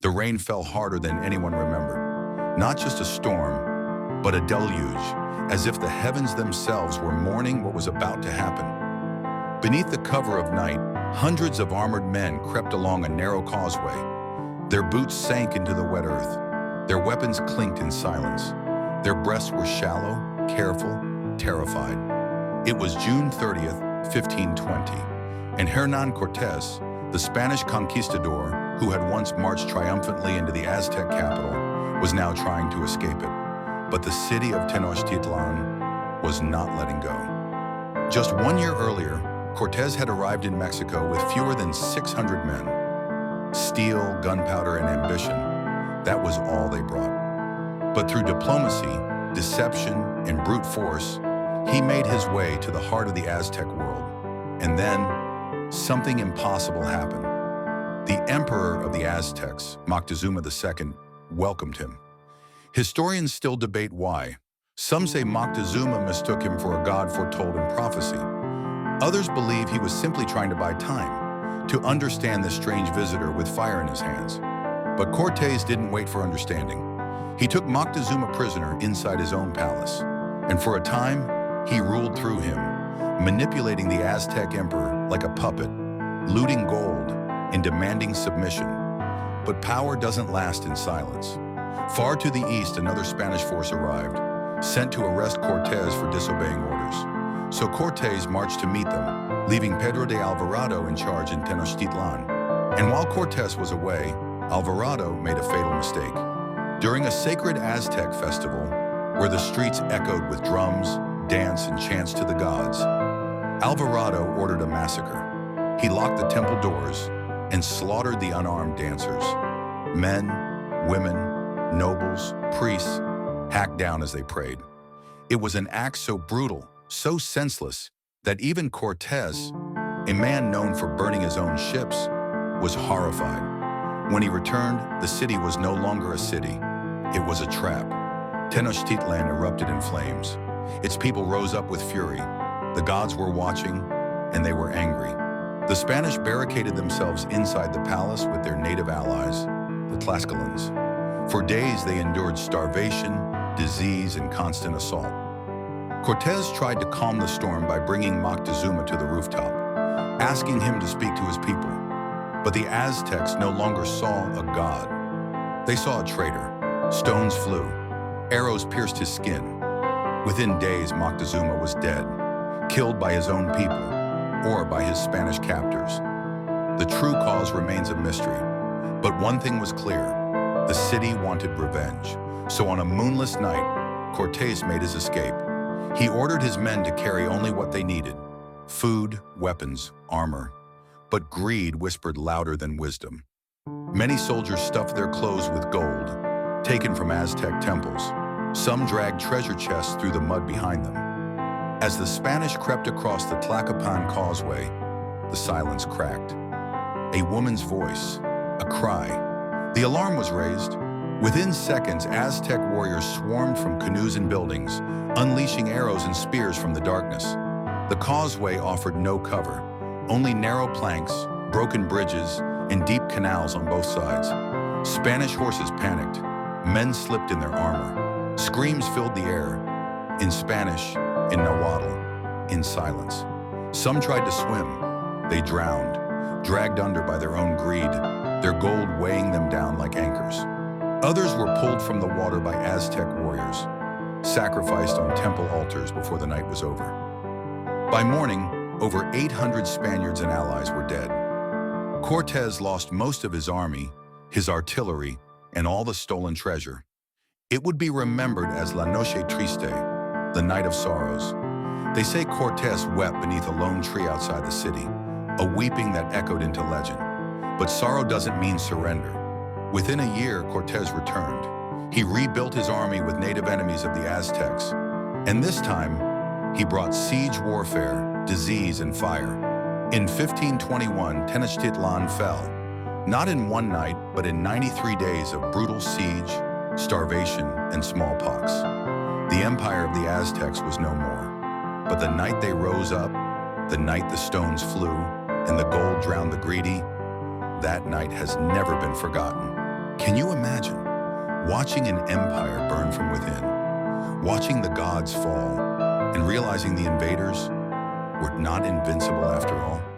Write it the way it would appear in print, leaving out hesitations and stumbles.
The rain fell harder than anyone remembered. Not just a storm, but a deluge, as if the heavens themselves were mourning what was about to happen. Beneath the cover of night, hundreds of armored men crept along a narrow causeway. Their boots sank into the wet earth. Their weapons clinked in silence. Their breasts were shallow, careful, terrified. It was June 30th, 1520, and Hernán Cortés, the Spanish conquistador who had once marched triumphantly into the Aztec capital, was now trying to escape it. But the city of Tenochtitlan was not letting go. Just 1 year earlier, Cortés had arrived in Mexico with fewer than 600 men. Steel, gunpowder, and ambition, that was all they brought. But through diplomacy, deception, and brute force, he made his way to the heart of the Aztec world. And then, something impossible happened. The emperor of the Aztecs, Moctezuma II, welcomed him. Historians still debate why. Some say Moctezuma mistook him for a god foretold in prophecy. Others believe he was simply trying to buy time, to understand this strange visitor with fire in his hands. But Cortés didn't wait for understanding. He took Moctezuma prisoner inside his own palace, and for a time, he ruled through him, manipulating the Aztec emperor like a puppet, looting gold and demanding submission. But power doesn't last in silence. Far to the east, another Spanish force arrived, sent to arrest Cortés for disobeying orders. So Cortés marched to meet them, leaving Pedro de Alvarado in charge in Tenochtitlan. And while Cortés was away, Alvarado made a fatal mistake. During a sacred Aztec festival, where the streets echoed with drums, dance, and chants to the gods, Alvarado ordered a massacre. He locked the temple doors and slaughtered the unarmed dancers. Men, women, nobles, priests, hacked down as they prayed. It was an act so brutal, so senseless, that even Cortés, a man known for burning his own ships, was horrified. When he returned, the city was no longer a city. It was a trap. Tenochtitlan erupted in flames. Its people rose up with fury. The gods were watching, and they were angry. The Spanish barricaded themselves inside the palace with their native allies, the Tlaxcalans. For days, they endured starvation, disease, and constant assault. Cortés tried to calm the storm by bringing Moctezuma to the rooftop, asking him to speak to his people. But the Aztecs no longer saw a god. They saw a traitor. Stones flew. Arrows pierced his skin. Within days, Moctezuma was dead, killed by his own people, or by his Spanish captors. The true cause remains a mystery. But one thing was clear. The city wanted revenge. So on a moonless night, Cortés made his escape. He ordered his men to carry only what they needed: food, weapons, armor. But greed whispered louder than wisdom. Many soldiers stuffed their clothes with gold, taken from Aztec temples. Some dragged treasure chests through the mud behind them. As the Spanish crept across the Tlacopan causeway, the silence cracked. A woman's voice, a cry. The alarm was raised. Within seconds, Aztec warriors swarmed from canoes and buildings, unleashing arrows and spears from the darkness. The causeway offered no cover, only narrow planks, broken bridges, and deep canals on both sides. Spanish horses panicked. Men slipped in their armor. Screams filled the air. In Spanish, in Nahuatl, in silence. Some tried to swim. They drowned, dragged under by their own greed, their gold weighing them down like anchors. Others were pulled from the water by Aztec warriors, sacrificed on temple altars before the night was over. By morning, over 800 Spaniards and allies were dead. Cortés lost most of his army, his artillery, and all the stolen treasure. It would be remembered as La Noche Triste, the night of sorrows. They say Cortés wept beneath a lone tree outside the city, a weeping that echoed into legend. But sorrow doesn't mean surrender. Within a year, Cortés returned. He rebuilt his army with native enemies of the Aztecs. And this time, he brought siege warfare, disease, and fire. In 1521, Tenochtitlan fell, not in one night, but in 93 days of brutal siege, starvation, and smallpox. The empire of the Aztecs was no more. But the night they rose up, the night the stones flew, and the gold drowned the greedy, that night has never been forgotten. Can you imagine watching an empire burn from within, watching the gods fall, and realizing the invaders were not invincible after all?